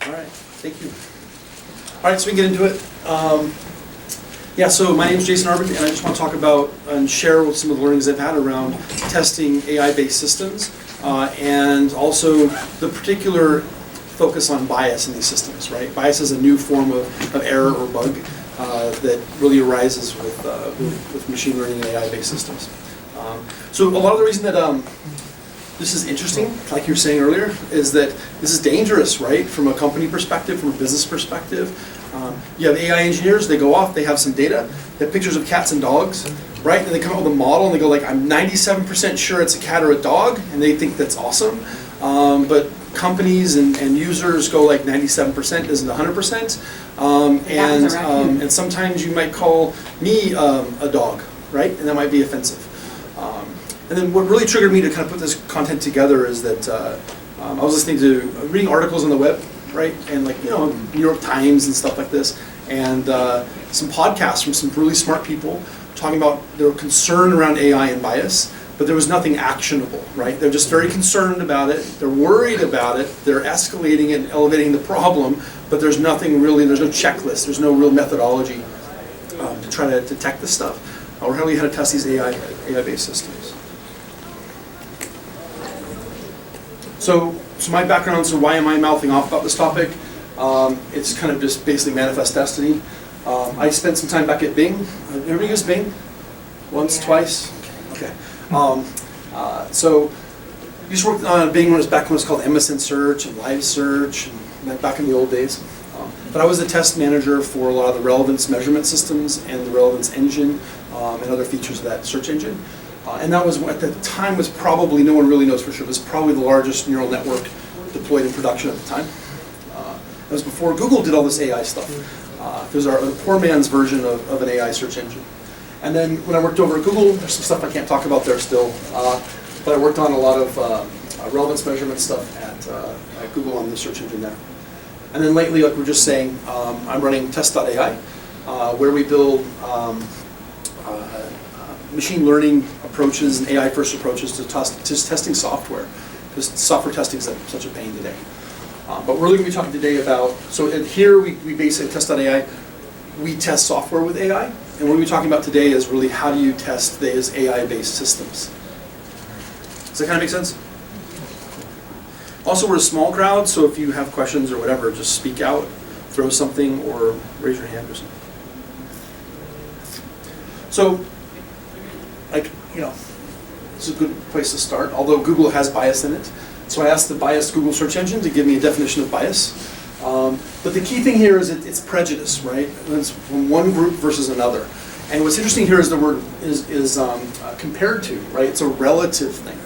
All right, thank you. All right, so we can get into it. Yeah, so my name is Jason Arbon, and I just want to talk about and share with some of the learnings I've had around testing AI-based systems, and also the particular focus on bias in these systems, right? Bias is a new form of error or bug that really arises with machine learning and AI-based systems. So a lot of the reason that this is interesting, like you were saying earlier, is that this is dangerous, right? From a company perspective, from a business perspective. You have AI engineers, they go off, they have some data, they have pictures of cats and dogs, right? And they come up with a model and they go like, I'm 97% sure it's a cat or a dog, and they think that's awesome. But companies and users go like 97% isn't 100%. And sometimes you might call me a dog, right? And that might be offensive. And then what really triggered me to kind of put this content together is that I was listening to, reading articles on the web, right? And like, you know, New York Times and stuff like this. And some podcasts from some really smart people talking about their concern around AI and bias, but there was nothing actionable, right? They're just very concerned about it. They're worried about it. They're escalating and elevating the problem, but there's nothing really, there's no checklist. There's no real methodology to try to detect this stuff or really how to test these AI-based systems. So my background, so why am I mouthing off about this topic? It's kind of just basically manifest destiny. I spent some time back at Bing. Everybody used Bing? Once, twice? Okay. So I used to work on Bing back when it was called MSN Search and Live Search, and back in the old days. But I was the test manager for a lot of the relevance measurement systems and the relevance engine and other features of that search engine. And that was, at the time, was probably, no one really knows for sure, it was probably the largest neural network deployed in production at the time. That was before Google did all this AI stuff. It was a poor man's version of an AI search engine. And then when I worked over at Google, there's some stuff I can't talk about there still, but I worked on a lot of relevance measurement stuff at Google on the search engine there. And then lately, like we were just saying, I'm running test.ai, where we build machine learning approaches and AI-first approaches to testing software, because software testing is such a pain today. But we're really going to be talking today about, so here we basically test.ai, we test software with AI, and what we're going to be talking about today is really how do you test these AI-based systems. Does that kind of make sense? Also, we're a small crowd, so if you have questions or whatever, just speak out, throw something, or raise your hand or something. So, like, you know, it's a good place to start, although Google has bias in it. So I asked the biased Google search engine to give me a definition of bias. But the key thing here is it's prejudice, right? It's from one group versus another. And what's interesting here is the word is compared to, right? It's a relative thing.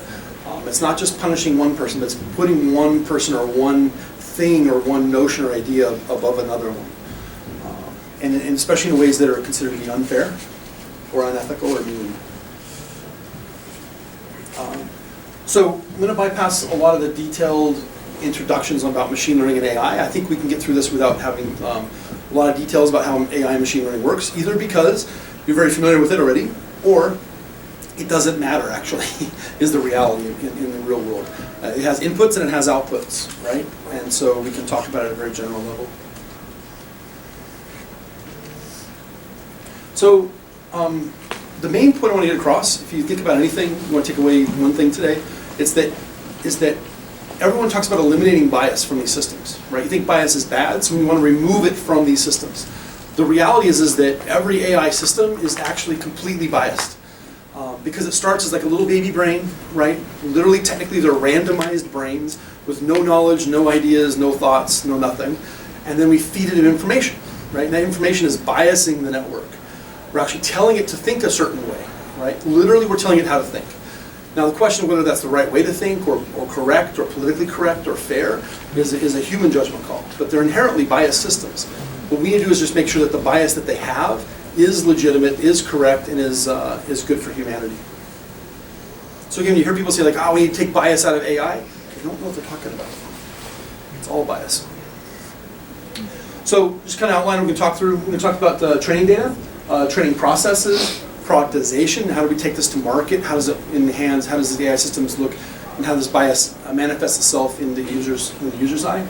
It's not just punishing one person, but it's putting one person or one thing or one notion or idea above another one. And especially in ways that are considered to be unfair or unethical or mean. So I'm going to bypass a lot of the detailed introductions about machine learning and AI. I think we can get through this without having a lot of details about how AI and machine learning works, either because you're very familiar with it already, or it doesn't matter, actually, is the reality in the real world. It has inputs and it has outputs, right? And so we can talk about it at a very general level. So the main point I want to get across, if you think about anything, you want to take away one thing today, is that everyone talks about eliminating bias from these systems, right? You think bias is bad, so we want to remove it from these systems. The reality is that every AI system is actually completely biased. Because it starts as like a little baby brain, right? Literally, technically, they're randomized brains with no knowledge, no ideas, no thoughts, no nothing. And then we feed it information, right? And that information is biasing the network. We're actually telling it to think a certain way, right? Literally, we're telling it how to think. Now, the question of whether that's the right way to think or correct or politically correct or fair is a human judgment call. But they're inherently biased systems. What we need to do is just make sure that the bias that they have is legitimate, is correct, and is good for humanity. So again, you hear people say like, oh, we need to take bias out of AI. They don't know what they're talking about. It's all bias. So just kind of outline what we're going to talk through. We're going to talk about training data, training processes, productization, how do we take this to market, how does it in the hands, how does the AI systems look, and how does bias manifest itself in the user's eye.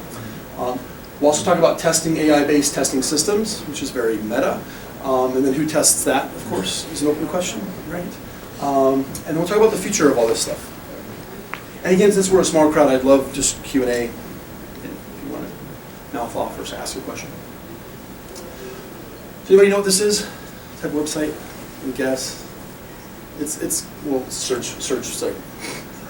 We'll also talk about testing AI-based testing systems, which is very meta. And then who tests that, of course, is an open question, right? And then we'll talk about the future of all this stuff. And again, since we're a small crowd, I'd love just Q&A if you want to mouth off or ask a question. Does anybody know what this is? Type of website? Any guess? Well, search site.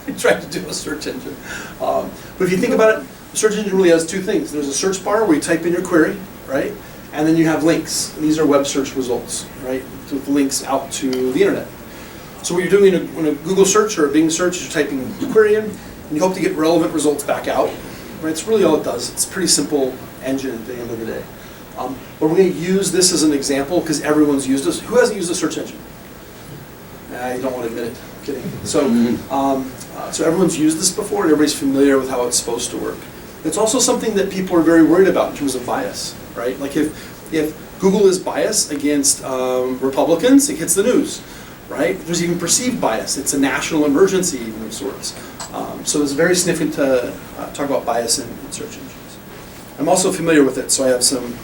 I tried to do a search engine. But if you think about it, the search engine really has two things. There's a search bar where you type in your query, right? And then you have links. And these are web search results, right? With links out to the internet. So what you're doing in a Google search or a Bing search is you're typing your query in, and you hope to get relevant results back out. Right? It's really all it does. It's a pretty simple engine at the end of the day. But we're going to use this as an example because everyone's used this. Who hasn't used a search engine? You don't want to admit it. I'm kidding. So everyone's used this before, and everybody's familiar with how it's supposed to work. It's also something that people are very worried about in terms of bias, right? Like if Google is biased against Republicans, it hits the news, right? There's even perceived bias. It's a national emergency even of sorts. So it's very significant to talk about bias in search engines. I'm also familiar with it, so I have some,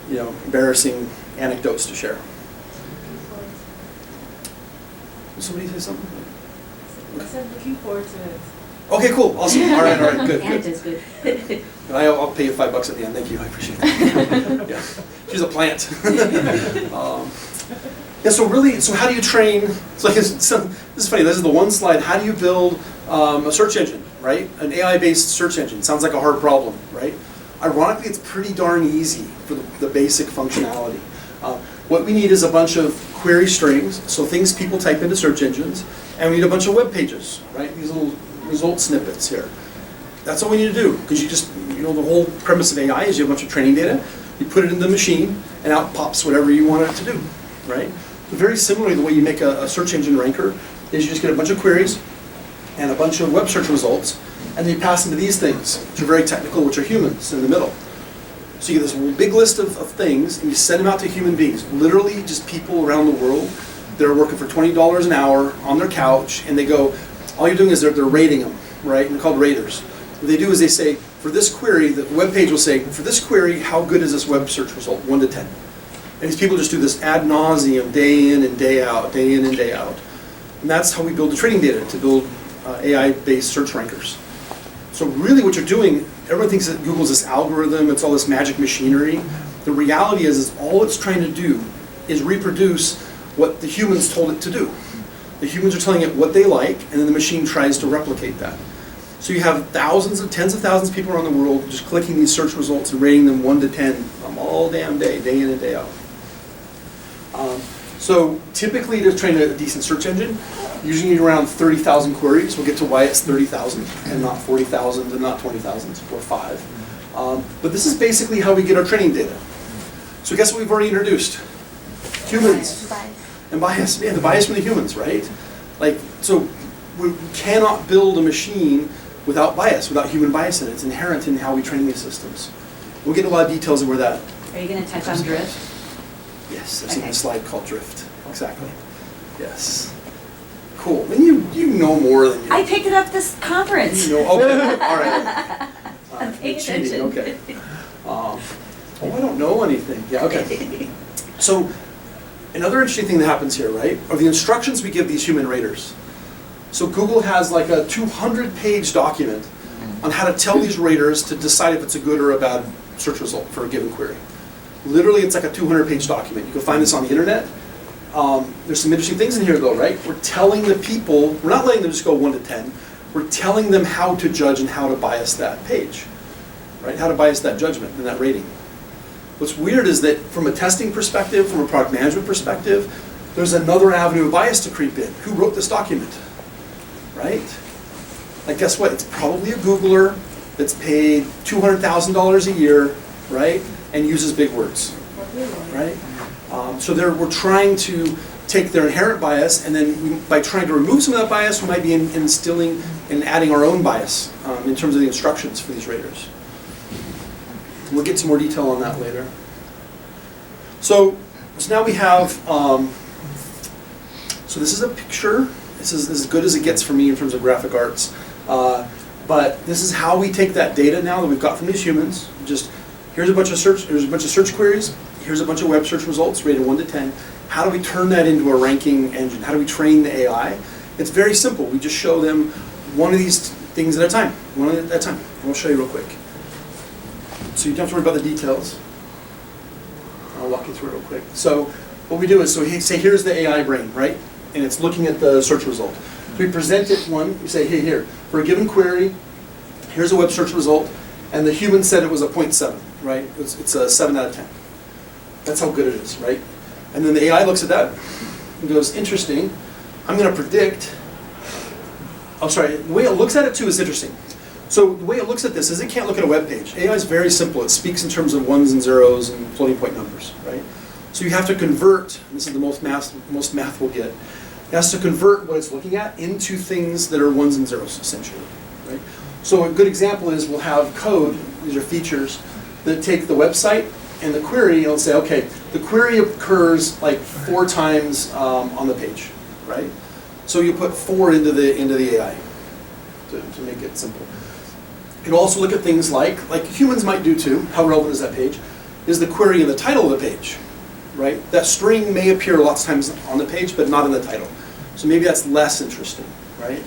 embarrassing anecdotes to share. Did somebody say something? I said looking forward to it. Okay, cool, awesome. All right, good. Anecdote's good. I'll pay you $5 at the end. Thank you, I appreciate that. Yeah. She's a plant. Yeah, so how do you train? This is funny. This is the one slide. How do you build a search engine, right? An AI-based search engine. Sounds like a hard problem, right? Ironically, it's pretty darn easy for the basic functionality. What we need is a bunch of query strings, so things people type into search engines, and we need a bunch of web pages, right? These little result snippets here. That's all we need to do, because the whole premise of AI is you have a bunch of training data, you put it in the machine, and out pops whatever you want it to do, right? But very similarly, the way you make a search engine ranker is you just get a bunch of queries and a bunch of web search results, and then you pass into these things, which are very technical, which are humans in the middle. So you get this big list of things, and you send them out to human beings, literally just people around the world that are working for $20 an hour on their couch, and they go, all you're doing is they're rating them, right? And they're called raters. What they do is they say, for this query, the web page will say, for this query, how good is this web search result, 1 to 10? And these people just do this ad nauseum, day in and day out, day in and day out. And that's how we build the training data, to build AI-based search rankers. So really what you're doing, everyone thinks that Google's this algorithm, it's all this magic machinery. The reality is all it's trying to do is reproduce what the humans told it to do. The humans are telling it what they like, and then the machine tries to replicate that. So you have tens of thousands of people around the world just clicking these search results and rating them 1 to 10 all damn day in and day out. So typically to train a decent search engine, usually need around 30,000 queries. We'll get to why it's 30,000 and not 40,000 and not 20,000 or 5. But this is basically how we get our training data. So guess what we've already introduced? Humans. And bias. Yeah, the bias from the humans, right? So we cannot build a machine without bias, without human bias in it. It's inherent in how we train these systems. We'll get into a lot of details of where that. Are you going to touch on drift? Yes, there's a slide called drift. Exactly. Yes. Cool. Then you know more than you. I picked it up this conference. Okay. All right. I'm paying attention. Okay. I don't know anything. Yeah. Okay. So another interesting thing that happens here, right, are the instructions we give these human raters. So Google has like a 200-page document on how to tell these raters to decide if it's a good or a bad search result for a given query. Literally, it's like a 200-page document. You can find this on the internet. There's some interesting things in here, though, right? We're telling the people, we're not letting them just go 1 to 10. We're telling them how to judge and how to bias that page, right? How to bias that judgment and that rating. What's weird is that from a testing perspective, from a product management perspective, there's another avenue of bias to creep in. Who wrote this document, right? Like, guess what? It's probably a Googler that's paid $200,000 a year, right? And uses big words, right? So we're trying to take their inherent bias, and then by trying to remove some of that bias, we might be instilling and adding our own bias in terms of the instructions for these raters. We'll get some more detail on that later. So now we have, so this is a picture. This is as good as it gets for me in terms of graphic arts. But this is how we take that data now that we've got from these humans, just here's a bunch of search queries, here's a bunch of web search results rated 1 to 10. How do we turn that into a ranking engine? How do we train the AI? It's very simple. We just show them one of these things at a time, one at a time. And I'll show you real quick. So you don't have to worry about the details. I'll walk you through it real quick. So what we do is, say here's the AI brain, right? And it's looking at the search result. So we present it one, we say, hey, here, for a given query, here's a web search result, and the human said it was a 0.7, right? It's a 7 out of 10. That's how good it is, right? And then the AI looks at that and goes, interesting, I'm going to predict, the way it looks at it too is interesting. So the way it looks at this is it can't look at a web page. AI is very simple. It speaks in terms of ones and zeros and floating point numbers, right? So you have to convert, and this is the most math we'll get, it has to convert what it's looking at into things that are ones and zeros, essentially, right? So a good example is we'll have code, these are features, that take the website and the query, it'll say, okay, the query occurs like 4 times on the page, right? So you put 4 into the AI to make it simple. It'll also look at things like humans might do too, how relevant is that page? Is the query in the title of the page, right? That string may appear lots of times on the page, but not in the title. So maybe that's less interesting, right?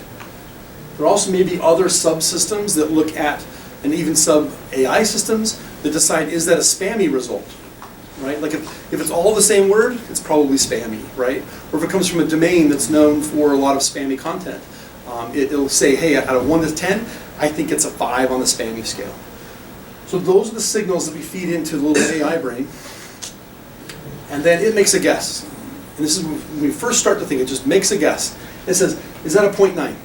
There also may be other subsystems that look at, and even sub-AI systems that decide, is that a spammy result, right? Like if it's all the same word, it's probably spammy, right? Or if it comes from a domain that's known for a lot of spammy content, it'll say, hey, out of 1 to 10, I think it's a 5 on the spammy scale. So those are the signals that we feed into the little AI brain. And then it makes a guess. And this is when we first start to think, it just makes a guess. It says, is that a 0.9,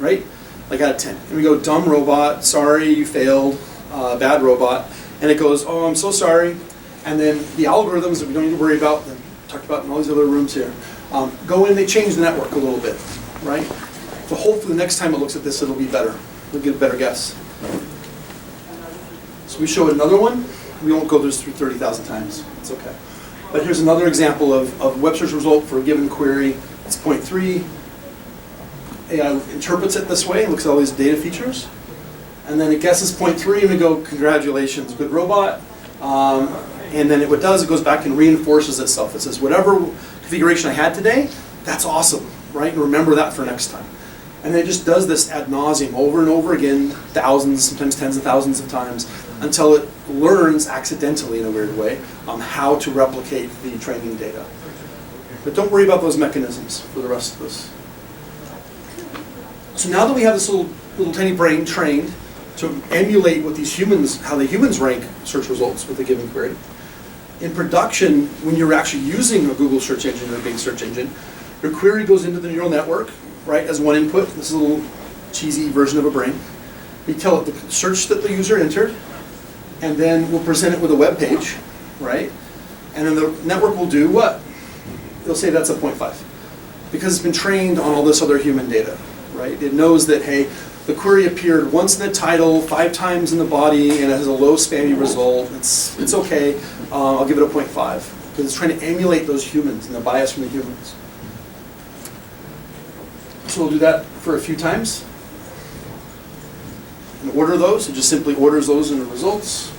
right? Like out of 10. And we go, dumb robot, sorry, you failed, bad robot. And it goes, oh, I'm so sorry. And then the algorithms that we don't need to worry about, that we talked about in all these other rooms here, go in, they change the network a little bit, right? So hopefully the next time it looks at this, it'll be better. We'll get a better guess. So we show another one. We won't go through 30,000 times. It's okay. But here's another example of web search result for a given query. It's 0.3. AI interprets it this way, looks at all these data features. And then it guesses 0.3, and we go, congratulations, good robot. And then what it does, it goes back and reinforces itself. It says, whatever configuration I had today, that's awesome, right? And remember that for next time. And then it just does this ad nauseum over and over again, thousands, sometimes tens of thousands of times, until it learns accidentally in a weird way how to replicate the training data. But don't worry about those mechanisms for the rest of this. So now that we have this little tiny brain trained to emulate what these humans, how the humans rank search results with a given query, in production, when you're actually using a Google search engine or a Bing search engine, your query goes into the neural network, right, as one input. This is a little cheesy version of a brain. We tell it the search that the user entered, and then we'll present it with a web page, right? And then the network will do what? It'll say that's a 0.5, because it's been trained on all this other human data, right? It knows that, hey, the query appeared once in the title, 5 times in the body, and it has a low spammy result. It's okay. I'll give it a 0.5, because it's trying to emulate those humans and the bias from the humans. So we'll do that for a few times. And order those. It just simply orders those in the results.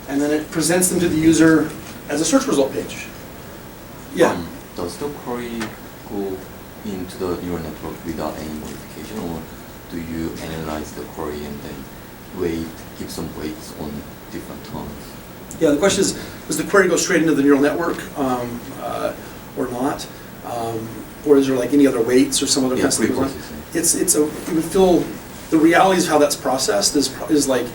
And then it presents them to the user as a search result page. Yeah? Does the query go into the neural network without any modification, or do you analyze the query and then give some weights on different terms? Yeah, the question is, does the query go straight into the neural network or not? Or is there like any other weights or some other kind of thing? You would feel the realities of how that's processed is like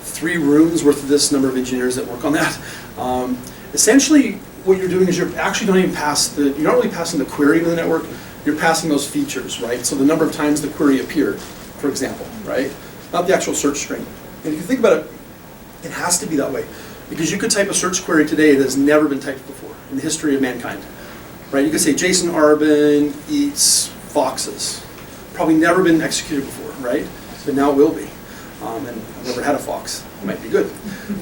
3 rooms worth of this number of engineers that work on that. Essentially, what you're doing is you're actually not really passing the query to the network. You're passing those features, right? So the number of times the query appeared, for example, right? Not the actual search string. And if you think about it, it has to be that way, because you could type a search query today that has never been typed before in the history of mankind. Right? You could say Jason Arbon eats foxes. Probably never been executed before, right? But now it will be. And I've never had a fox. It might be good.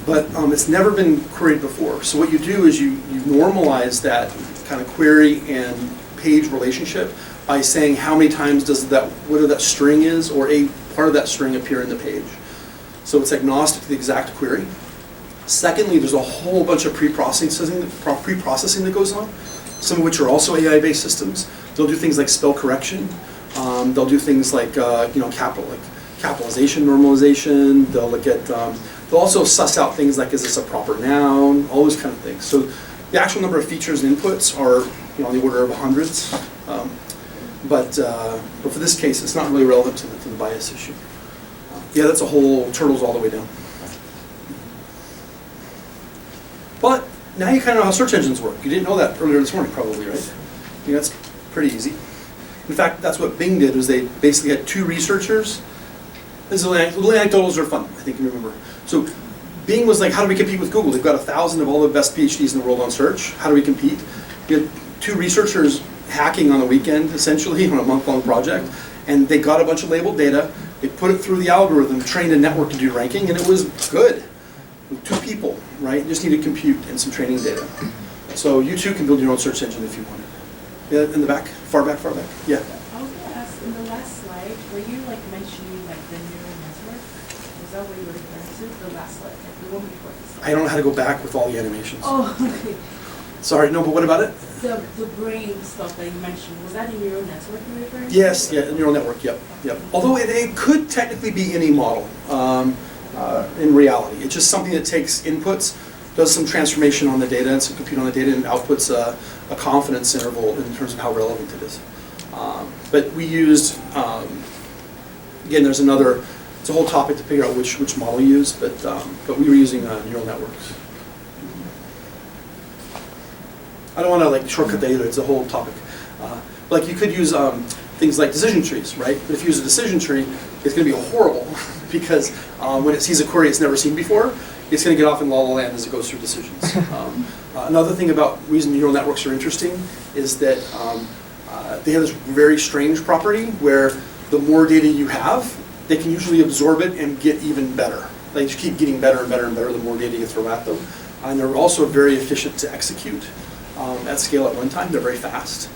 But it's never been queried before. So what you do is you normalize that kind of query and page relationship by saying how many times does whatever that string is, or a part of that string appear in the page. So it's agnostic to the exact query. Secondly, there's a whole bunch of pre-processing that goes on, some of which are also AI-based systems. They'll do things like spell correction. They'll do things like capitalization normalization. They'll look at. They'll also suss out things like, is this a proper noun? All those kind of things. So the actual number of features and inputs are on the order of hundreds. But for this case, it's not really relevant to the bias issue. Yeah, that's a whole turtles all the way down. But now you kind of know how search engines work. You didn't know that earlier this morning, probably, right? I think that's pretty easy. In fact, that's what Bing did, was they basically had two researchers. This is little anecdotals are fun, I think you remember. So Bing was like, how do we compete with Google? They've got 1,000 of all the best PhDs in the world on search. How do we compete? We had two researchers hacking on a weekend, essentially, on a month-long project, and they got a bunch of labeled data, they put it through the algorithm, trained a network to do ranking, and it was good. With two people, right? You just need to compute and some training data. So you too can build your own search engine if you want it. Yeah, in the back, far back, far back. Yeah. I was going to ask, in the last slide, were you like mentioning like the neural network? Was that what you were referring to? The last slide, like the one before this slide? I don't know how to go back with all the animations. Oh, okay. Sorry, no, but what about it? The brain stuff that you mentioned, was that a neural network you were referring to? Yes, yeah, neural network, yep, yep. Although it could technically be any model in reality. It's just something that takes inputs, does some transformation on the data and some compute on the data, and outputs a confidence interval in terms of how relevant it is. But we used, again, it's a whole topic to figure out which model you use, but we were using neural networks. I don't want to like shortcut that either, it's a whole topic. Like you could use things like decision trees, right? But if you use a decision tree, it's going to be horrible because when it sees a query it's never seen before, it's going to get off in la-la land as it goes through decisions. Another thing about reason neural networks are interesting is that they have this very strange property where the more data you have, they can usually absorb it and get even better. They just keep getting better and better and better the more data you throw at them. And they're also very efficient to execute at scale at runtime. They're very fast.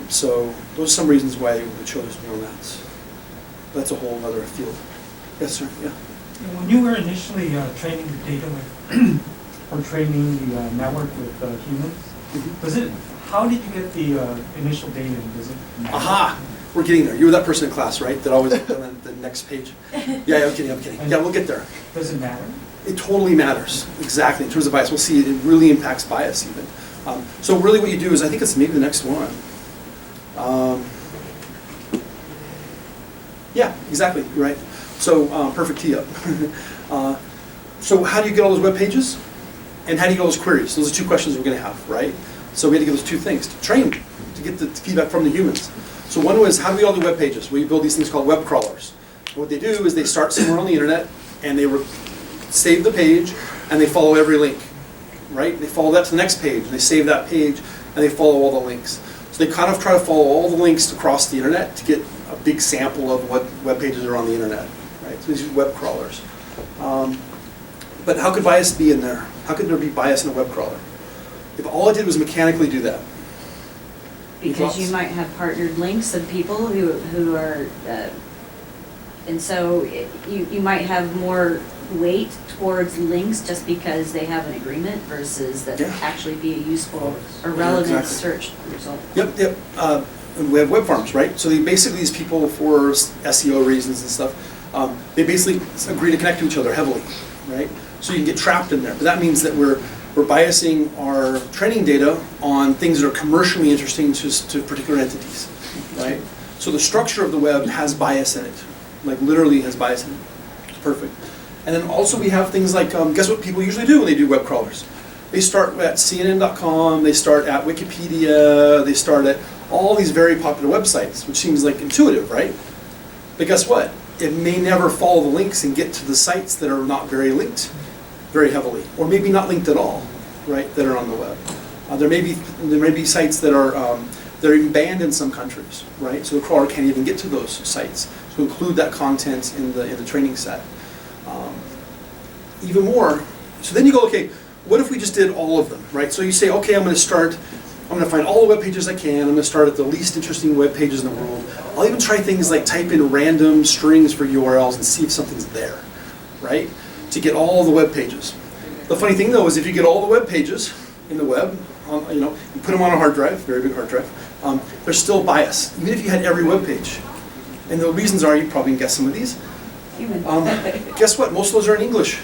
So those are some reasons why we chose neural nets. That's a whole other field. Yes, sir. Yeah. When you were initially training the data with, or training the network with humans, how did you get the initial data? Does it matter? Aha! We're getting there. You were that person in class, right? That always on the next page. Yeah, I'm kidding. Yeah, we'll get there. Does it matter? It totally matters. Exactly. In terms of bias, we'll see it really impacts bias even. So really what you do is, I think it's maybe the next one. Yeah, exactly. You're right. So perfect tee up. So how do you get all those web pages? And how do you get all those queries? Those are two questions we're going to have, right? So we had to get those two things to train, to get the feedback from the humans. So one was, how do we all do web pages? We build these things called web crawlers. And what they do is they start somewhere on the internet and they save the page and they follow every link, right? They follow that to the next page and they save that page and they follow all the links. So they kind of try to follow all the links across the internet to get a big sample of what web pages are on the internet, right? So these are web crawlers. But how could bias be in there? How could there be bias in a web crawler? If all I did was mechanically do that. Because you might have partnered links of people who are, and so you might have more weight towards links just because they have an agreement versus that actually be a useful or relevant search result. Yep. And we have web farms, right? So basically these people, for SEO reasons and stuff, they basically agree to connect to each other heavily, right? So you can get trapped in there. But that means that we're biasing our training data on things that are commercially interesting to particular entities, right? So the structure of the web has bias in it, like literally has bias in it. Perfect. And then also we have things like, guess what people usually do when they do web crawlers? They start at CNN.com, they start at Wikipedia, they start at all these very popular websites, which seems like intuitive, right? But guess what? It may never follow the links and get to the sites that are not very linked very heavily, or maybe not linked at all, right, that are on the web. There may be sites that are they're even banned in some countries, right? So the crawler can't even get to those sites. So include that content in the training set. Even more, so then you go, okay, what if we just did all of them, right? So you say, okay, I'm going to find all the web pages I can. I'm going to start at the least interesting web pages in the world. I'll even try things like type in random strings for URLs and see if something's there, right? To get all the web pages. The funny thing though is if you get all the web pages in the web, you put them on a hard drive, very big hard drive, there's still bias, even if you had every web page. And the reasons are, you probably can guess some of these. Human. Guess what? Most of those are in English.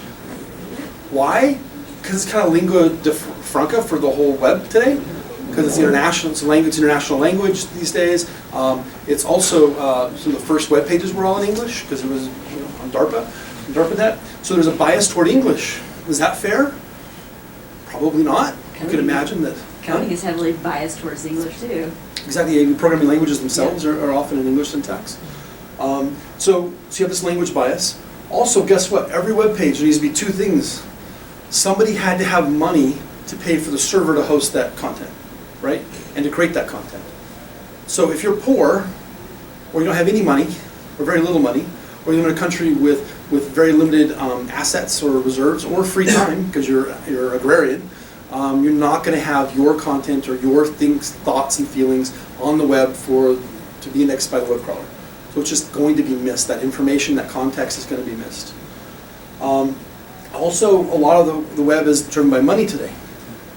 Why? Because it's kind of lingua franca for the whole web today. Because it's international, it's international language these days. It's also some of the first web pages were all in English because it was on DARPANet. So there's a bias toward English. Is that fair? Probably not. You could imagine that. Coding is heavily biased towards English too. Exactly. Programming languages themselves are often in English syntax. So you have this language bias. Also, guess what? Every web page, there needs to be two things. Somebody had to have money to pay for the server to host that content, right? And to create that content. So if you're poor, or you don't have any money, or very little money, or you're in a country with very limited assets or reserves, or free time, because you're agrarian, you're not going to have your content or your thoughts and feelings on the web to be indexed by the web crawler. So it's just going to be missed. That information, that context is going to be missed. Also, a lot of the web is driven by money today.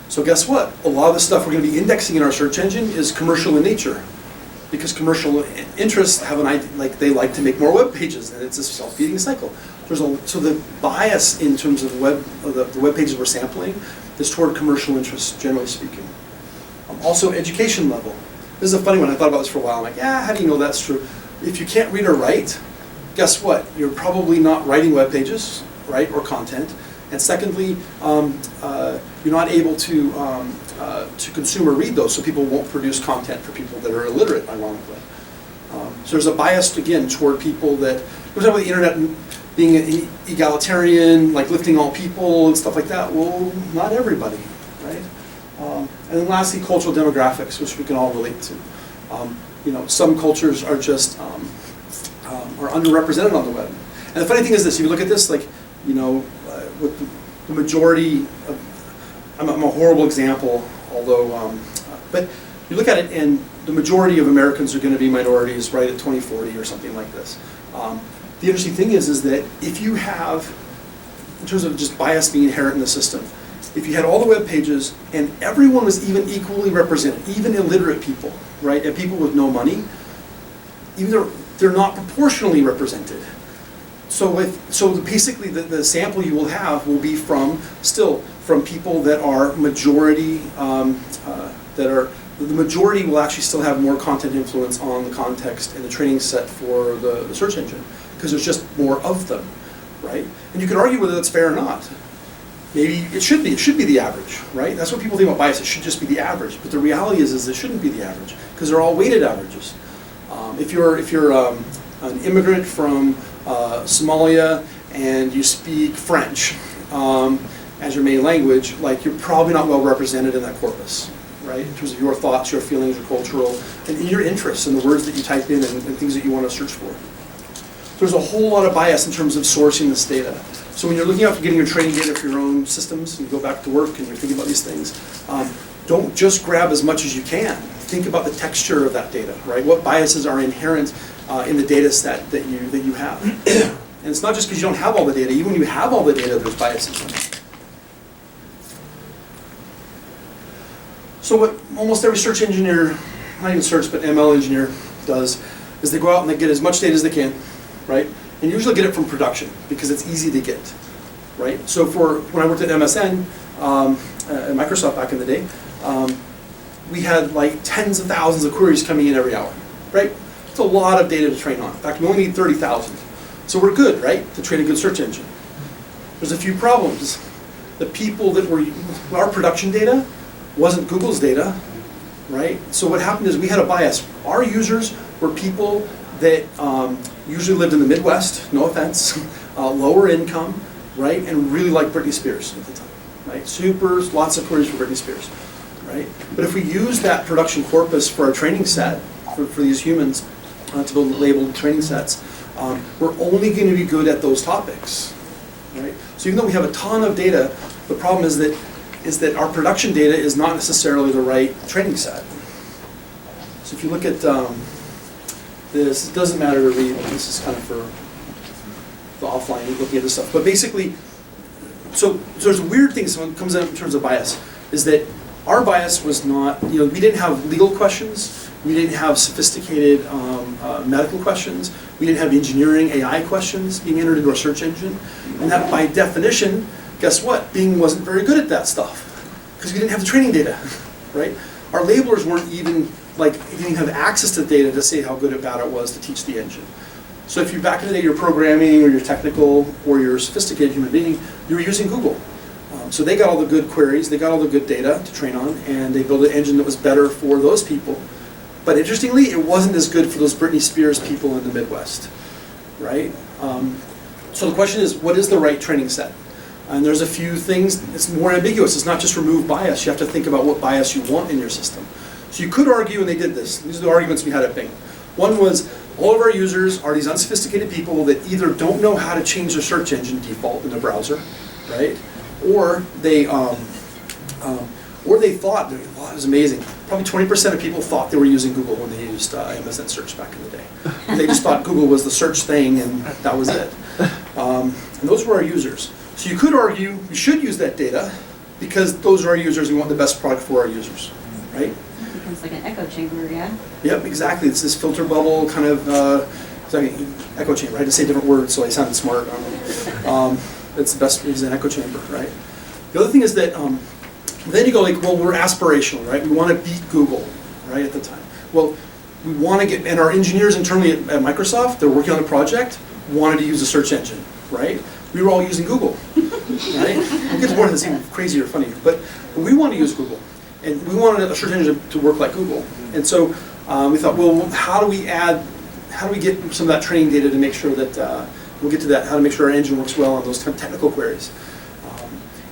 So guess what? A lot of the stuff we're going to be indexing in our search engine is commercial in nature. Because commercial interests have they like to make more web pages, and it's a self-feeding cycle. So the bias in terms of the web pages we're sampling is toward commercial interests, generally speaking. Also, education level. This is a funny one. I thought about this for a while. I'm like, how do you know that's true? If you can't read or write, guess what? You're probably not writing web pages, right, or content. And secondly, you're not able to consume or read those, so people won't produce content for people that are illiterate, ironically. So there's a bias, again, toward people that, for example, the internet being egalitarian, like lifting all people and stuff like that. Well, not everybody, right? And then lastly, cultural demographics, which we can all relate to. Some cultures are just are underrepresented on the web. And the funny thing is this: if you look at this, with the majority of, I'm a horrible example, although, but you look at it and the majority of Americans are going to be minorities right at 2040 or something like this. The interesting thing is that if you have, in terms of just bias being inherent in the system, if you had all the web pages and everyone was even equally represented, even illiterate people, right, and people with no money, even they're not proportionally represented. So basically the sample you will have will be from people that are majority, the majority will actually still have more content influence on the context and the training set for the search engine, because there's just more of them, right? And you can argue whether that's fair or not. Maybe it should be the average, right? That's what people think about bias, it should just be the average. But the reality is it shouldn't be the average, because they're all weighted averages. If you're an immigrant from Somalia and you speak French as your main language, you're probably not well represented in that corpus, right? In terms of your thoughts, your feelings, your cultural, and your interests and the words that you type in and things that you want to search for. There's a whole lot of bias in terms of sourcing this data. So when you're looking out for getting your training data for your own systems and you go back to work and you're thinking about these things, don't just grab as much as you can. Think about the texture of that data, right? What biases are inherent in the data set that you have. And it's not just because you don't have all the data. Even when you have all the data, there's biases in it. So what almost every search engineer, not even search, but ML engineer does, is they go out and they get as much data as they can, right? And usually get it from production because it's easy to get, right? So when I worked at MSN, at Microsoft back in the day, we had tens of thousands of queries coming in every hour, right? It's a lot of data to train on. In fact, we only need 30,000. So we're good, right, to train a good search engine. There's a few problems. The people that were, our production data wasn't Google's data, right? So what happened is we had a bias. Our users were people that usually lived in the Midwest, no offense, lower income, right, and really liked Britney Spears at the time, right? Lots of queries for Britney Spears, right? But if we use that production corpus for our training set, for these humans, to build labeled training sets, we're only going to be good at those topics, right? So even though we have a ton of data, the problem is that our production data is not necessarily the right training set. So if you look at this, it doesn't matter to read. This is kind of for the offline looking at this stuff. But basically, so there's a weird thing when it comes out in terms of bias, is that our bias was not, we didn't have legal questions, we didn't have sophisticated medical questions, we didn't have engineering AI questions being entered into our search engine, and that by definition, guess what? Bing wasn't very good at that stuff, because we didn't have the training data, right? Our labelers weren't even, didn't have access to the data to say how good or bad it was to teach the engine. So if you're back in the day, you're programming, or you're technical, or you're a sophisticated human being, you were using Google. So they got all the good queries, they got all the good data to train on, and they built an engine that was better for those people. But interestingly, it wasn't as good for those Britney Spears people in the Midwest, right? So the question is, what is the right training set? And there's a few things, it's more ambiguous. It's not just remove bias, you have to think about what bias you want in your system. So you could argue, and they did this, these are the arguments we had at Bing. One was, all of our users are these unsophisticated people that either don't know how to change their search engine default in the browser, right? Or they thought, wow, it was amazing. Probably 20% of people thought they were using Google when they used MSN search back in the day. They just thought Google was the search thing and that was it. And those were our users. So you could argue we should use that data because those are our users and we want the best product for our users, right? It becomes like an echo chamber, yeah? Yep, exactly. It's this filter bubble kind of, it's like an echo chamber. I had to say different words so I sounded smart. It's the best, it's an echo chamber, right? The other thing is that, then you go like, well, we're aspirational, right? We want to beat Google, right, at the time. Well, we want to get, and our engineers internally at Microsoft, they're working on a project, wanted to use a search engine, right? We were all using Google, right? We'll get to more of this even crazier, funnier, but we want to use Google. And we wanted a search engine to work like Google. And so we thought, well, how do we get some of that training data to make sure that, we'll get to that, how to make sure our engine works well on those kind of technical queries.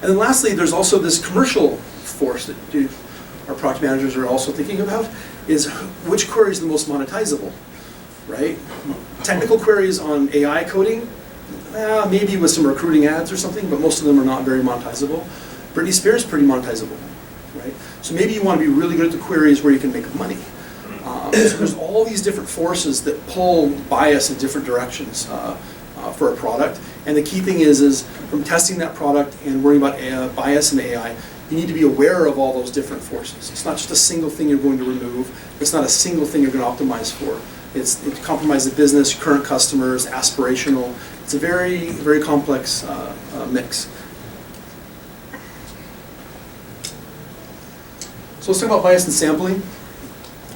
And then lastly, there's also this commercial force that our product managers are also thinking about, is which query is the most monetizable, right? Technical queries on AI coding, maybe with some recruiting ads or something, but most of them are not very monetizable. Britney Spears is pretty monetizable, right? So maybe you want to be really good at the queries where you can make money. So there's all these different forces that pull bias in different directions for a product. And the key thing is from testing that product and worrying about bias in AI, you need to be aware of all those different forces. It's not just a single thing you're going to remove. It's not a single thing you're going to optimize for. It compromises the business, current customers, aspirational. It's a very, very complex mix. So let's talk about bias and sampling.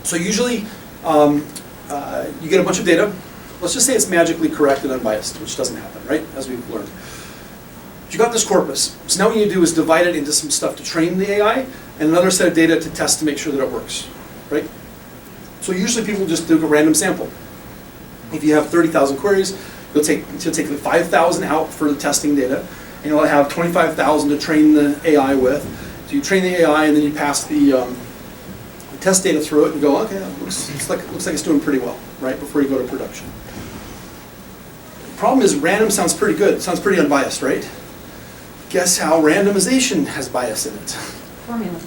So usually you get a bunch of data. Let's just say it's magically correct and unbiased, which doesn't happen, right, as we've learned. You got this corpus. So now what you do is divide it into some stuff to train the AI and another set of data to test to make sure that it works, right? So usually people just do a random sample. If you have 30,000 queries, you'll take 5,000 out for the testing data, and you'll have 25,000 to train the AI with. So you train the AI and then you pass the test data through it and go, okay, looks like it's doing pretty well, right, before you go to production. The problem is random sounds pretty good, sounds pretty unbiased, right? Guess how randomization has bias in it? Formula.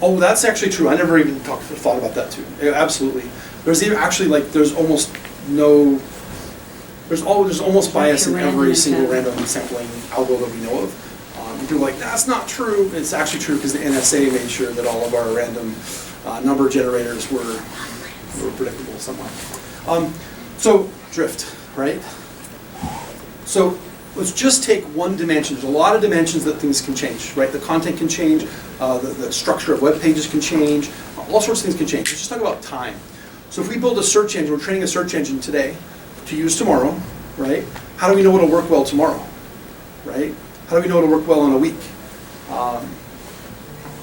Oh, that's actually true. I never even thought about that too. Yeah, absolutely. There's actually there's almost bias in every single random sampling algo that we know of. People are like, that's not true. It's actually true because the NSA made sure that all of our random number generators were predictable somehow. So drift, right? So let's just take one dimension. There's a lot of dimensions that things can change, right? The content can change, the structure of web pages can change, all sorts of things can change. Let's just talk about time. So if we build a search engine, we're training a search engine today to use tomorrow, right? How do we know it'll work well tomorrow, right? How do we know it'll work well in a week?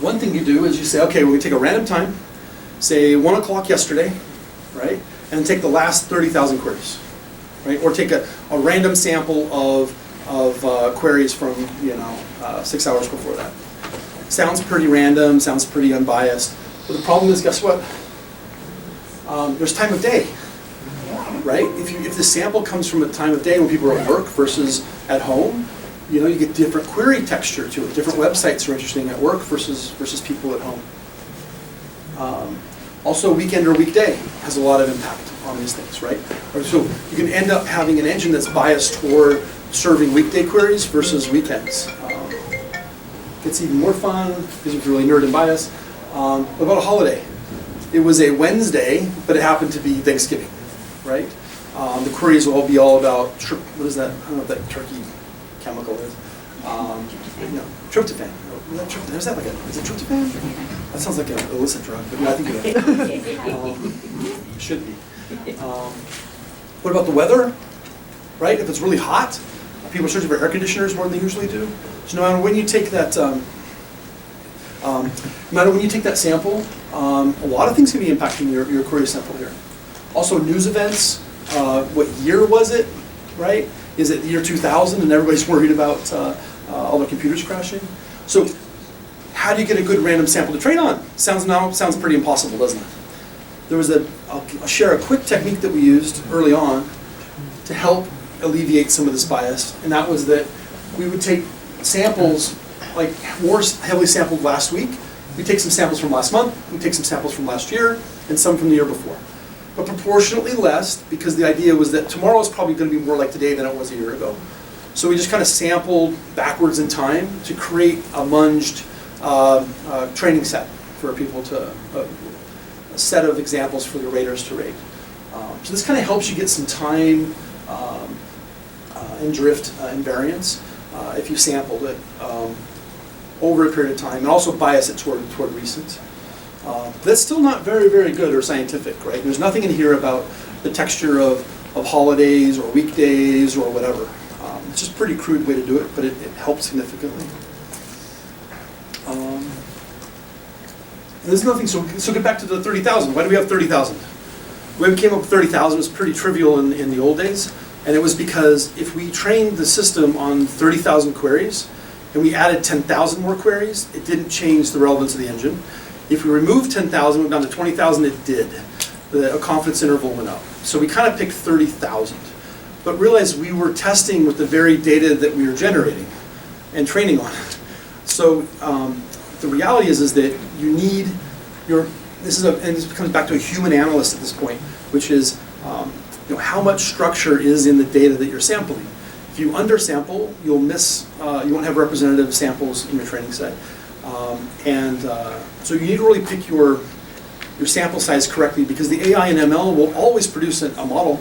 One thing you do is you say, okay, we're going to take a random time, say 1 o'clock yesterday, right? And take the last 30,000 queries, right? Or take a random sample of queries from 6 hours before that. Sounds pretty random, sounds pretty unbiased. But the problem is, guess what? There's time of day, right? If the sample comes from a time of day when people are at work versus at home, you get different query texture to it. Different websites are interesting at work versus people at home. Also, weekend or weekday has a lot of impact on these things, right? So you can end up having an engine that's biased toward serving weekday queries versus weekends. Gets even more fun, because if you're really nerd and biased. What about a holiday? It was a Wednesday, but it happened to be Thanksgiving, right? The queries will all be all about, what is that? I don't know what that turkey chemical is. Tryptophan. Is that like is it tryptophan? That sounds like an illicit drug, but I think it is. Should be. What about the weather? Right? If it's really hot, people are searching for air conditioners more than they usually do. So no matter when you take that, sample, a lot of things can be impacting your query sample here. Also, news events. What year was it? Right? Is it the year 2000 and everybody's worried about all their computers crashing? So, how do you get a good random sample to train on? Sounds pretty impossible, doesn't it? There was I'll share a quick technique that we used early on to help alleviate some of this bias, and that was that we would take samples, like more heavily sampled last week, we take some samples from last month, we take some samples from last year, and some from the year before. But proportionately less, because the idea was that tomorrow is probably going to be more like today than it was a year ago. So we just kind of sampled backwards in time to create a munged training set for people to, a set of examples for the raters to rate. So this kind of helps you get some time and drift and variance if you sampled it over a period of time, and also bias it toward recent. That's still not very, very good or scientific, right? There's nothing in here about the texture of holidays or weekdays or whatever. It's just a pretty crude way to do it, but it helps significantly. There's nothing, so get back to the 30,000. Why do we have 30,000? The way we came up with 30,000 was pretty trivial in the old days, and it was because if we trained the system on 30,000 queries, and we added 10,000 more queries, it didn't change the relevance of the engine. If we removed 10,000, went down to 20,000, it did. The confidence interval went up. So we kind of picked 30,000. But realized we were testing with the very data that we were generating and training on. So the reality is that you need and this comes back to a human analyst at this point, which is how much structure is in the data that you're sampling. If you undersample, you'll miss, you won't have representative samples in your training set. So you need to really pick your sample size correctly, because the AI and ML will always produce a model.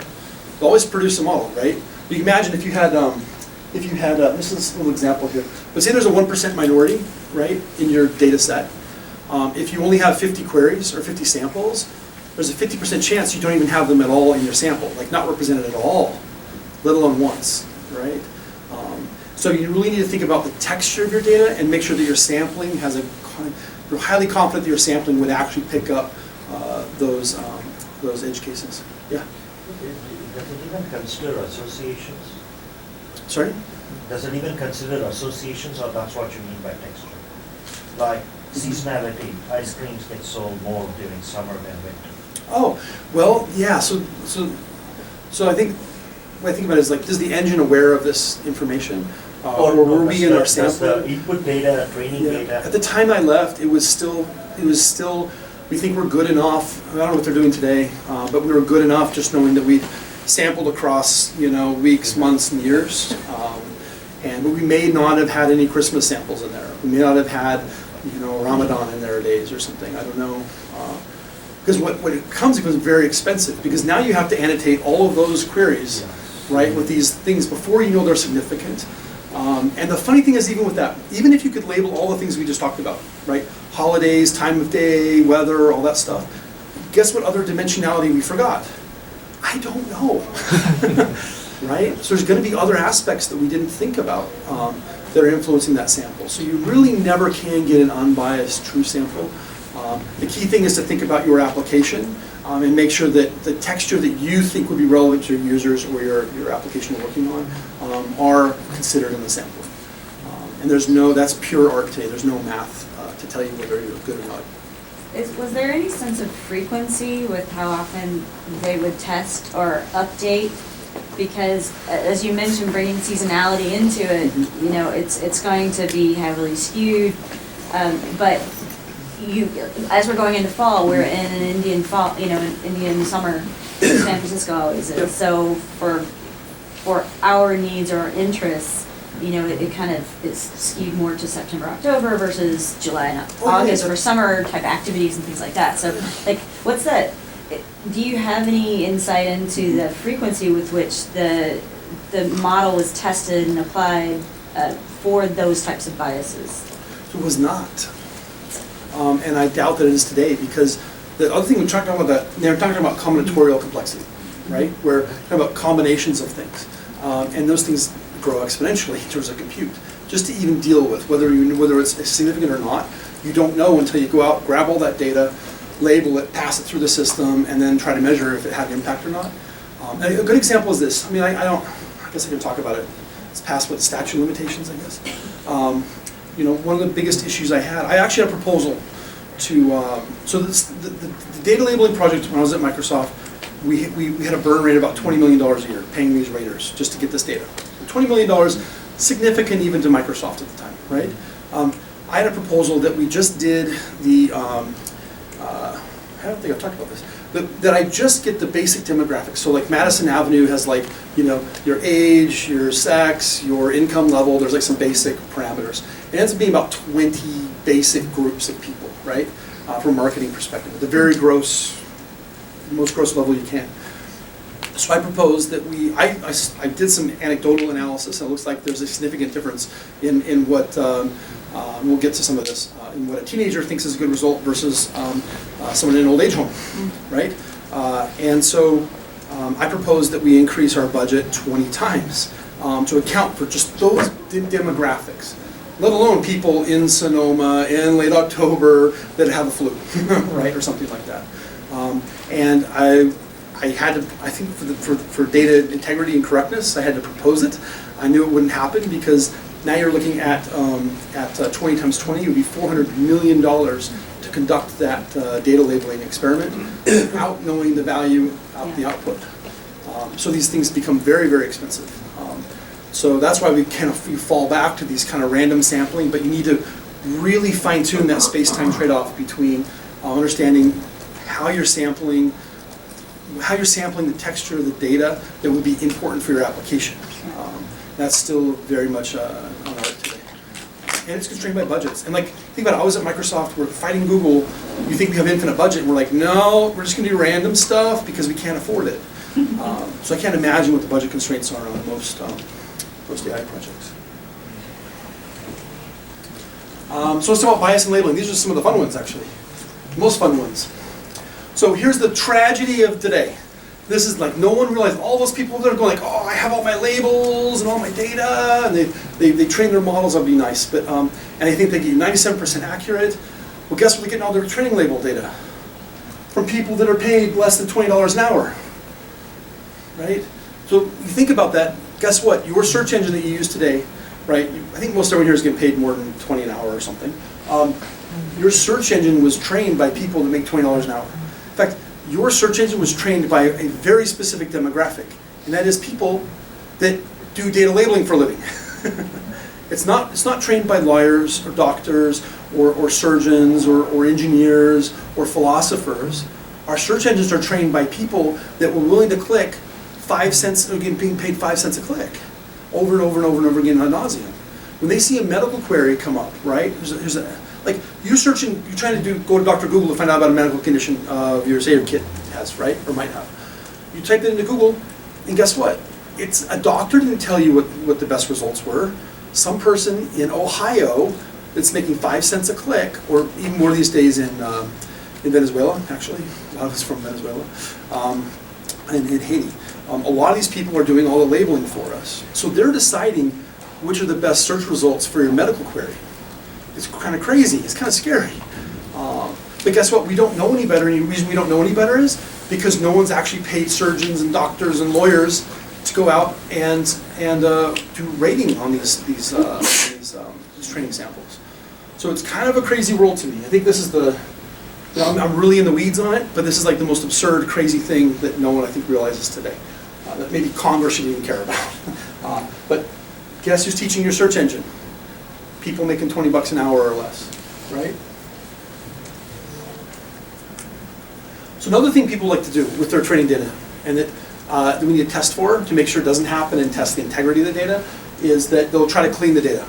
They'll always produce a model, right? You can imagine if you had, this is a little example here, but say there's a 1% minority, right, in your data set. If you only have 50 queries or 50 samples, there's a 50% chance you don't even have them at all in your sample, like not represented at all, let alone once, right? So you really need to think about the texture of your data and make sure that your sampling you're highly confident that your sampling would actually pick up those edge cases. Yeah? Does it even consider associations? Sorry? Does it even consider associations, or that's what you mean by texture? Like seasonality, ice creams get sold more during summer than winter. Oh, well, yeah, so I think, what I think about it is like, is the engine aware of this information? Or were we in our Does sample? the input data, training data? At the time I left, it was still, we think we're good enough. I don't know what they're doing today, but we were good enough just knowing that we'd sampled across, weeks, months, and years. But we may not have had any Christmas samples in there. We may not have had, Ramadan in their days or something. I don't know. Because what it becomes very expensive, because now you have to annotate all of those queries, right, with these things before you know they're significant. And the funny thing is, even with that, even if you could label all the things we just talked about, right, holidays, time of day, weather, all that stuff, guess what other dimensionality we forgot? I don't know, right? So there's going to be other aspects that we didn't think about that are influencing that sample. So you really never can get an unbiased true sample. The key thing is to think about your application and make sure that the texture that you think would be relevant to your users or your application you're working on are considered in the sample. And that's pure art today. There's no math to tell you whether you're good or not. Was there any sense of frequency with how often they would test or update? Because as you mentioned, bringing seasonality into it, it's going to be heavily skewed. But as we're going into fall, we're in an Indian fall, an Indian summer. San Francisco always is. So for for our needs or our interests, you know, it kind of is skewed more to September, October versus July and August for summer type activities and things like that. So like, what's that, do you have any insight into the frequency with which the model was tested and applied for those types of biases? It was not. And I doubt that it is today, because the other thing we're talking about, they're talking about combinatorial complexity, right? We're talking about combinations of things. And those things grow exponentially in terms of compute. Just to even deal with whether it's significant or not, you don't know until you go out, grab all that data, label it, pass it through the system, and then try to measure if it had impact or not. And a good example is this. I mean, I guess I can talk about it. It's past what statute of limitations, I guess. You know, one of the biggest issues I actually had a proposal to, so the data labeling project when I was at Microsoft, we had a burn rate of about $20 million a year paying these raters just to get this data. $20 million, significant even to Microsoft at the time, right? I had a proposal that we just did the, I don't think I've talked about this, but that I just get the basic demographics. So like Madison Avenue has like, you know, your age, your sex, your income level, there's like some basic parameters. It ends up being about 20 basic groups of people, right? From a marketing perspective, at the very most gross level you can. So I proposed that I did some anecdotal analysis, and it looks like there's a significant difference in what, we'll get to some of this, in what a teenager thinks is a good result versus someone in an old age home, right? And so I proposed that we increase our budget 20 times to account for just those demographics, let alone people in Sonoma in late October that have a flu, right, or something like that. And I had to, I think for data integrity and correctness, I had to propose it. I knew it wouldn't happen because now you're looking at 20 times 20, it would be $400 million to conduct that data labeling experiment without knowing the value of the output. So these things become very, very expensive. So that's why we kind of you fall back to these kind of random sampling, but you need to really fine tune that space-time trade-off between understanding how you're sampling the texture of the data that would be important for your application. That's still very much on art today. And it's constrained by budgets. And like, think about it, I was at Microsoft, we're fighting Google, you think we have infinite budget, and we're like, no, we're just gonna do random stuff because we can't afford it. So I can't imagine what the budget constraints are on most AI projects. So let's talk about bias and labeling. These are some of the fun ones, actually. Most fun ones. So here's the tragedy of today. This is like, no one realized, all those people that are going like, oh, I have all my labels and all my data, and they train their models, that'd be nice, but, and they think they get 97% accurate. Well, guess where they're getting all their training label data? From people that are paid less than $20 an hour, right? So you think about that, guess what? Your search engine that you use today, right? I think most everyone here is getting paid more than 20 an hour or something. Your search engine was trained by people that make $20 an hour. In fact, your search engine was trained by a very specific demographic, and that is people that do data labeling for a living. It's not trained by lawyers or doctors or surgeons or engineers or philosophers. Our search engines are trained by people that were willing to click 5 cents, again, being paid 5 cents a click, over and over and over and over again ad nauseum. When they see a medical query come up, right? Like you're searching, you're trying to go to Dr. Google to find out about a medical condition your kid has, right, or might have. You type that into Google, and guess what? It's a doctor didn't tell you what the best results were. Some person in Ohio that's making 5 cents a click, or even more these days in Venezuela, actually, a lot of it's from Venezuela, and in Haiti. A lot of these people are doing all the labeling for us. So they're deciding which are the best search results for your medical query. It's kind of crazy, it's kind of scary. But guess what, we don't know any better, and the reason we don't know any better is because no one's actually paid surgeons and doctors and lawyers to go out and do rating on these training samples. So it's kind of a crazy world to me. I think this is I'm really in the weeds on it, but this is like the most absurd, crazy thing that no one, I think, realizes today. That maybe Congress should even care about. But guess who's teaching your search engine? People making 20 bucks an hour or less, right? So another thing people like to do with their training data, and that that we need to test for to make sure it doesn't happen and test the integrity of the data is that they'll try to clean the data,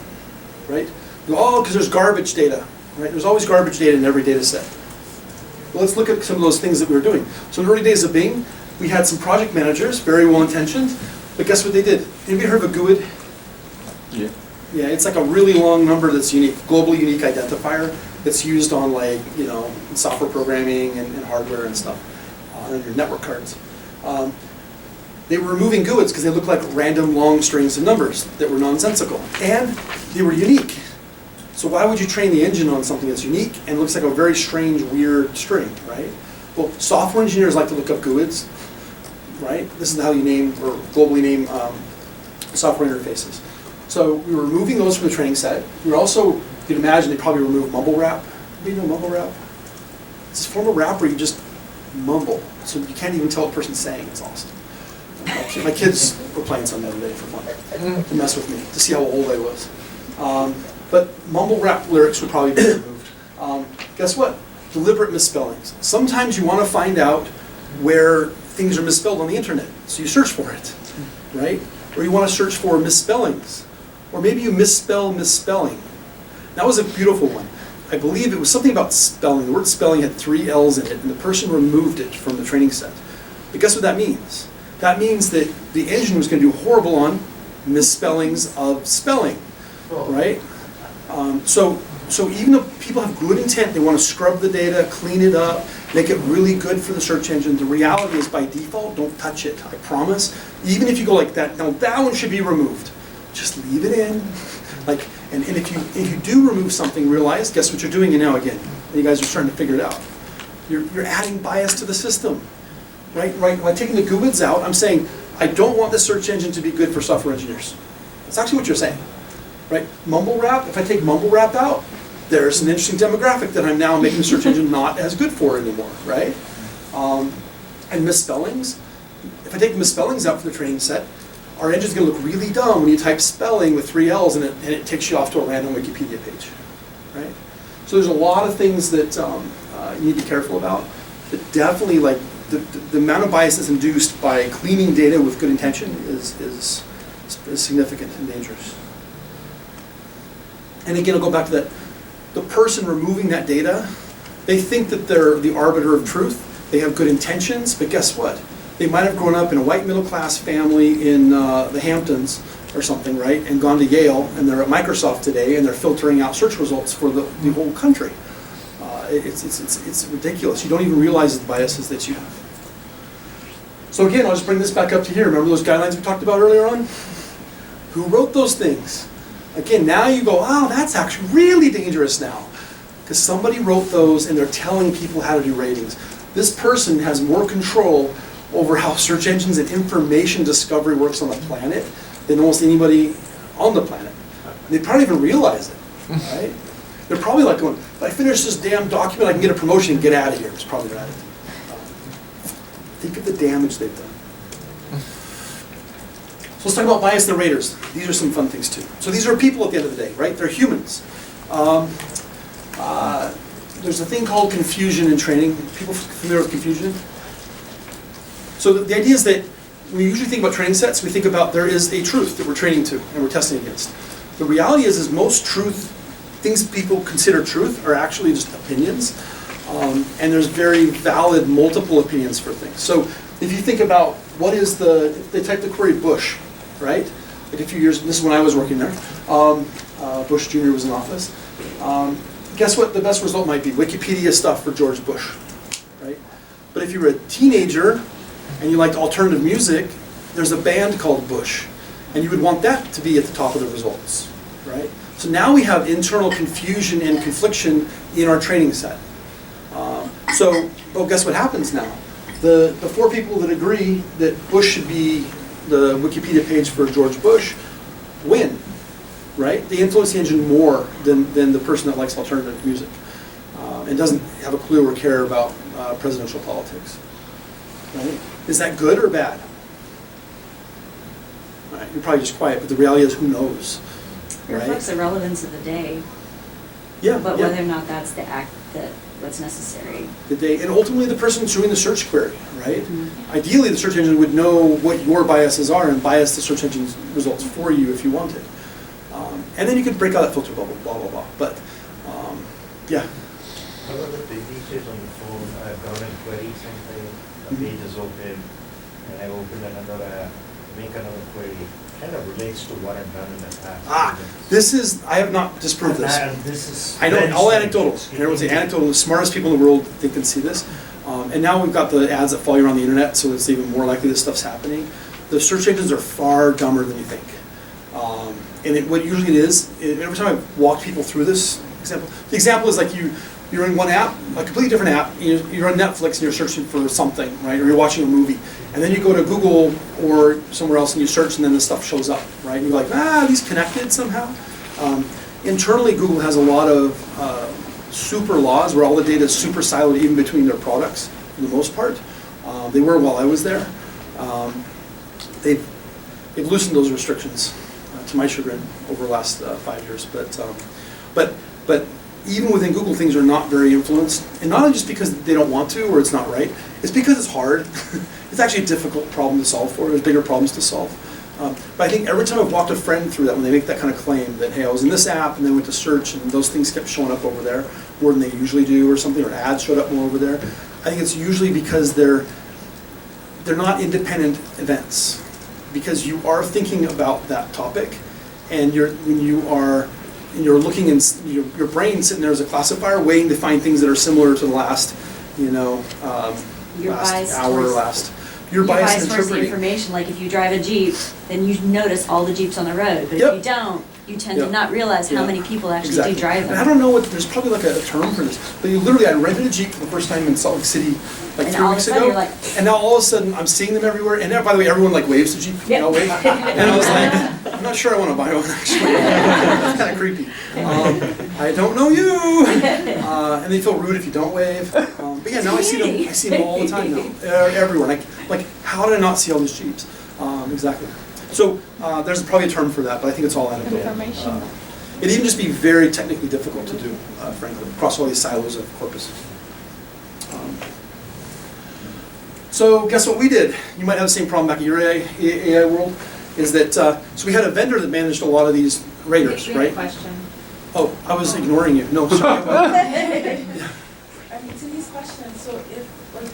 right? Oh, because there's garbage data, right? There's always garbage data in every data set. Well, let's look at some of those things that we were doing. So in the early days of Bing, we had some project managers, very well-intentioned, but guess what they did? Anybody heard of a GUID? Yeah. Yeah, it's like a really long number that's unique, globally unique identifier that's used on like, you know, software programming and hardware and stuff, on your network cards. They were removing GUIDs because they looked like random long strings of numbers that were nonsensical. And they were unique. So why would you train the engine on something that's unique and looks like a very strange, weird string, right? Well, software engineers like to look up GUIDs, right? This is how you name, or globally name software interfaces. So we were removing those from the training set. We were also, you can imagine, they probably removed mumble rap. Do you know mumble rap? It's a form of rap where you just mumble, so you can't even tell what the person's saying. It's awesome. My kids were playing some the other day for fun, to mess with me, to see how old I was. But mumble rap lyrics would probably be removed. Guess what? Deliberate misspellings. Sometimes you want to find out where things are misspelled on the internet, so you search for it, right? Or you want to search for misspellings. Or maybe you misspell misspelling. That was a beautiful one. I believe it was something about spelling. The word spelling had 3 L's in it, and the person removed it from the training set. But guess what that means? That means that the engine was going to do horrible on misspellings of spelling, right? So even though people have good intent, they want to scrub the data, clean it up, make it really good for the search engine, the reality is by default, don't touch it, I promise. Even if you go like that, now that one should be removed. Just leave it in. Like, and if you do remove something, realize, guess what you're doing now again? You guys are starting to figure it out. You're adding bias to the system, right? By taking the GUIDs out, I'm saying, I don't want the search engine to be good for software engineers. That's actually what you're saying, right? Mumble rap, if I take mumble rap out, there's an interesting demographic that I'm now making the search engine not as good for anymore, right? And misspellings, if I take the misspellings out for the training set, our engine's going to look really dumb when you type spelling with 3 L's and it takes you off to a random Wikipedia page, right? So there's a lot of things that you need to be careful about, but definitely like the amount of bias that's induced by cleaning data with good intention is significant and dangerous. And again, I'll go back to that. The person removing that data, they think that they're the arbiter of truth. They have good intentions, but guess what? They might have grown up in a white middle-class family in the Hamptons or something, right, and gone to Yale, and they're at Microsoft today, and they're filtering out search results for the whole country. It's ridiculous. You don't even realize the biases that you have. So again, I'll just bring this back up to here. Remember those guidelines we talked about earlier on? Who wrote those things? Again, now you go, oh, that's actually really dangerous now. Because somebody wrote those and they're telling people how to do ratings. This person has more control over how search engines and information discovery works on the planet than almost anybody on the planet. They probably even realize it, right? They're probably like going, if I finish this damn document, I can get a promotion and get out of here. It's probably right. Think of the damage they've done. So let's talk about bias and raters. These are some fun things too. So these are people at the end of the day, right? They're humans. There's a thing called confusion in training. People familiar with confusion? So the idea is that we usually think about training sets, we think about there is a truth that we're training to and we're testing against. The reality is most truth, things people consider truth are actually just opinions. And there's very valid multiple opinions for things. So if you think about what is if they type the query Bush, right? Like a few years, this is when I was working there. Bush Jr. was in office. Guess what the best result might be? Wikipedia stuff for George Bush, right? But if you were a teenager and you liked alternative music, there's a band called Bush. And you would want that to be at the top of the results, right? So now we have internal confusion and confliction in our training set. Well, guess what happens now? The 4 people that agree that Bush should be the Wikipedia page for George Bush win, right? They influence the engine more than the person that likes alternative music and doesn't have a clue or care about presidential politics, right? Is that good or bad? Right, you're probably just quiet, but the reality is, who knows, It right? reflects the relevance of the day. Yeah, But yeah. whether or not that's what's necessary. And ultimately the person who's doing the search query, right? Mhm. Ideally, the search engine would know what your biases are and bias the search engine's results for you if you wanted. And then you could break out that filter bubble, blah, blah, blah. But, yeah. How about the features on the phone? I've gone and queried something, a page is open, and I open another app, make another query. Kind of relates to what I've done in the past. I have not disproved this. And this is. I know, very all strange. anecdotal. And everyone's saying anecdotal, the smartest people in the world think can see this. And now we've got the ads that follow you around the internet, so it's even more likely this stuff's happening. The search engines are far dumber than you think. What usually it is, every time I've walked people through this example, the example is like you're in one app, a completely different app, you're on Netflix and you're searching for something, right? Or you're watching a movie. And then you go to Google or somewhere else and you search and then this stuff shows up, right? And you're like, are these connected somehow? Internally, Google has a lot of super laws where all the data is super siloed even between their products for the most part. They were while I was there. They've loosened those restrictions to my chagrin over the last 5 years. But even within Google, things are not very influenced, and not just because they don't want to or it's not right. It's because it's hard. It's actually a difficult problem to solve for. There's bigger problems to solve. But I think every time I've walked a friend through that, when they make that kind of claim that, hey, I was in this app and then went to search and those things kept showing up over there more than they usually do or something, or ads showed up more over there, I think it's usually because they're not independent events. Because you are thinking about that topic, and you're looking and your brain sitting there as a classifier, waiting to find things that are similar to the last, last hour, You're biased towards the interpreting. information, like if you drive a Jeep, then you notice all the Jeeps on the road. But Yep. if you don't, you tend Yep. to not realize how Yeah. many people actually Exactly. do drive And I them. don't know there's probably like a term for this, but I rented a Jeep for the first time in Salt Lake City like And 3 all of a weeks sudden ago. you're like- And now all of a sudden I'm seeing them everywhere. And now, by the way, everyone like waves to Jeep, Yep. wave. And I was like, I'm not sure I want to buy one actually. That's kind of creepy. I don't know you. And they feel rude if you don't wave. But yeah, now I see them. I see them all the time now, everywhere. Like how did I not see all these Jeeps? Exactly. So there's probably a term for that, but I think it's all anecdotal. Information. It'd even just be very technically difficult to do, frankly, across all these silos of corpuses. So guess what we did? You might have the same problem back in your AI world, is that, so we had a vendor that managed a lot of these raters, We have a right? question. Oh, I was ignoring you. No, sorry. I mean, to these questions, so if, like,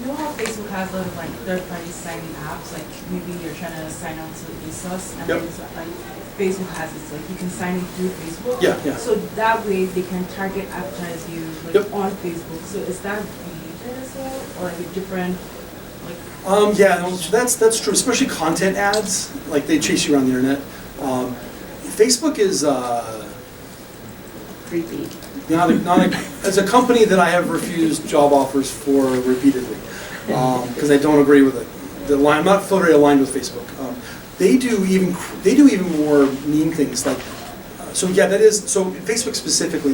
you know how Facebook has those, like, third-party signing apps, like, maybe you're trying to sign on to ASOS, and Yep. then it's like, Facebook has it, like, you can sign in through Facebook. Yeah, yeah. So that way, they can target advertise you, like, Yep. on Facebook, so is that related as well, or like a different, like? Yeah, no, so that's true, especially content ads, like they chase you around the internet. Facebook is, Creepy. as a company that I have refused job offers for repeatedly, because I don't agree with it. I'm not very aligned with Facebook. They do even more mean things like, so Facebook specifically,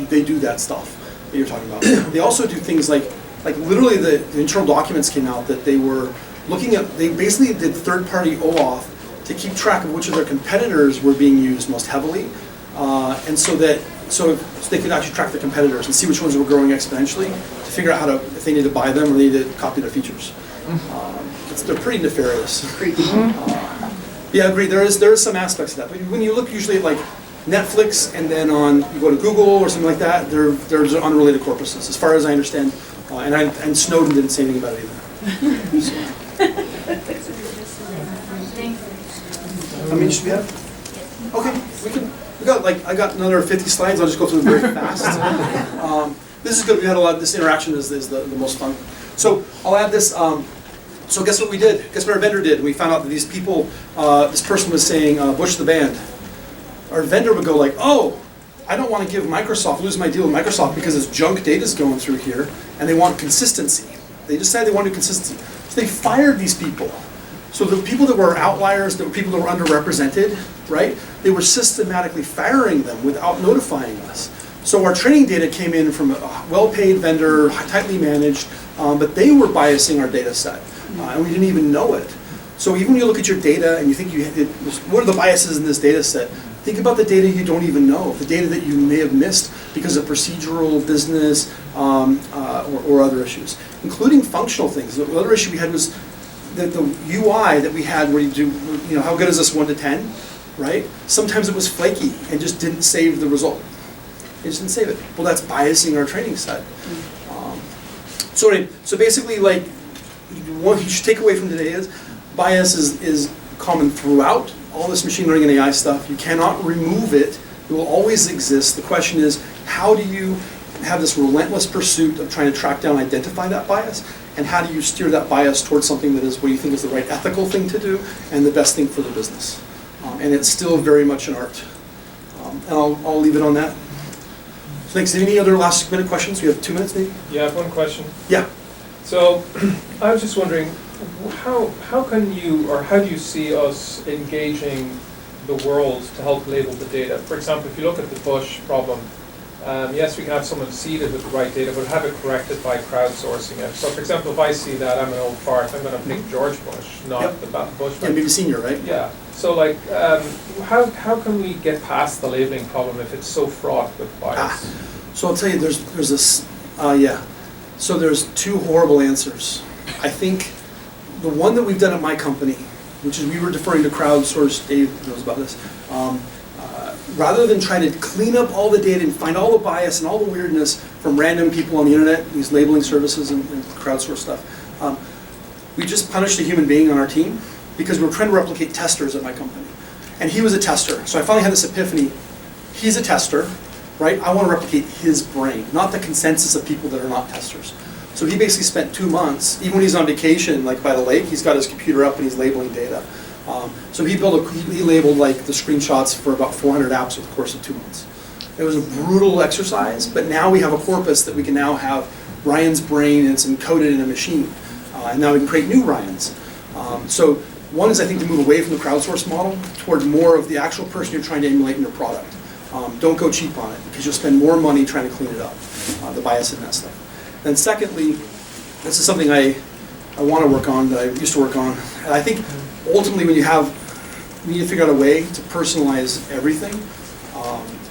they do that stuff that you're talking about. They also do things like literally the internal documents came out that they were looking at, they basically did third-party OAuth to keep track of which of their competitors were being used most heavily, and so they could actually track the competitors and see which ones were growing exponentially to figure out if they need to buy them or they need to copy their features. They're pretty nefarious. Creepy. Yeah, I agree. There is some aspects of that. But when you look usually at like Netflix and then you go to Google or something like that, there's unrelated corpuses, as far as I understand. And Snowden didn't say anything about it either. So. How many should we have? Okay, I got another 50 slides. I'll just go through them very fast. This is good. We had a lot. This interaction is the most fun. So I'll add this. So guess what we did? Guess what our vendor did? We found out that these people, this person was saying, Bush the band. Our vendor would go like, oh, I don't want to lose my deal with Microsoft because this junk data is going through here, and they want consistency. They decided they wanted consistency. So they fired these people. So the people that were outliers, the people that were underrepresented, right? They were systematically firing them without notifying us. So our training data came in from a well-paid vendor, tightly managed, but they were biasing our data set, and we didn't even know it. So even when you look at your data and you think what are the biases in this data set, Think about the data you don't even know, the data that you may have missed because of procedural, business, or other issues, including functional things. The other issue we had was that the UI that we had where you do, how good is this 1 to 10, right? Sometimes it was flaky and just didn't save the result. It just didn't save it. Well, that's biasing our training set. So basically, like, what you should take away from today is bias is common throughout all this machine learning and AI stuff. You cannot remove it. It will always exist. The question is, how do you have this relentless pursuit of trying to track down and identify that bias, and how do you steer that bias towards something that is what you think is the right ethical thing to do and the best thing for the business? And it's still very much an art. And I'll leave it on that. So thanks. Any other last minute questions? We have 2 minutes maybe? Yeah, I have one question. Yeah. So I was just wondering, how can you, or how do you see us engaging the world to help label the data? For example, if you look at the Bush problem, yes, we can have someone seed it with the right data, but have it corrected by crowdsourcing it. So for example, if I see that I'm an old fart, I'm going to pick George Bush, not the Bush. Yeah, maybe senior, right? Yeah. So like, how can we get past the labeling problem if it's so fraught with bias? So I'll tell you, there's this, So there's 2 horrible answers. I think the one that we've done at my company, which is we were deferring to crowdsource, Dave knows about this, rather than trying to clean up all the data and find all the bias and all the weirdness from random people on the internet, these labeling services and crowdsource stuff, we just punished a human being on our team because we were trying to replicate testers at my company. And he was a tester. So I finally had this epiphany. He's a tester, right? I want to replicate his brain, not the consensus of people that are not testers. So he basically spent 2 months, even when he's on vacation, like by the lake, he's got his computer up and he's labeling data. So he labeled like the screenshots for about 400 apps over the course of 2 months. It was a brutal exercise, but now we have a corpus that we can now have Ryan's brain and it's encoded in a machine. And now we can create new Ryans. So one is, I think, to move away from the crowdsource model toward more of the actual person you're trying to emulate in your product. Don't go cheap on it because you'll spend more money trying to clean it up, the bias in that stuff. Then secondly, this is something I want to work on, that I used to work on. And I think ultimately we need to figure out a way to personalize everything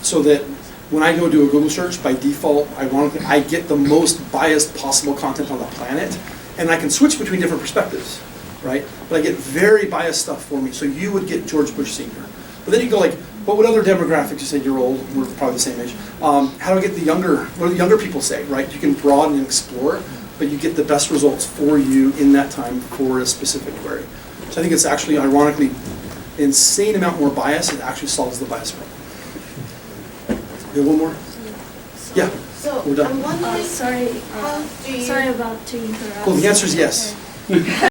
so that when I go do a Google search, by default, ironically, I get the most biased possible content on the planet, and I can switch between different perspectives, right? But I get very biased stuff for me. So you would get George Bush Sr. But then you go like, what would other demographics? You said you're old, we're probably the same age. How do I get what do the younger people say, right? You can broaden and explore, but you get the best results for you in that time for a specific query. So I think it's actually, ironically, an insane amount more bias. It actually solves the bias problem. We have one more? Yeah, So we're done. I'm wondering, Sorry, how do you... sorry about to interrupt. Well, the answer is yes.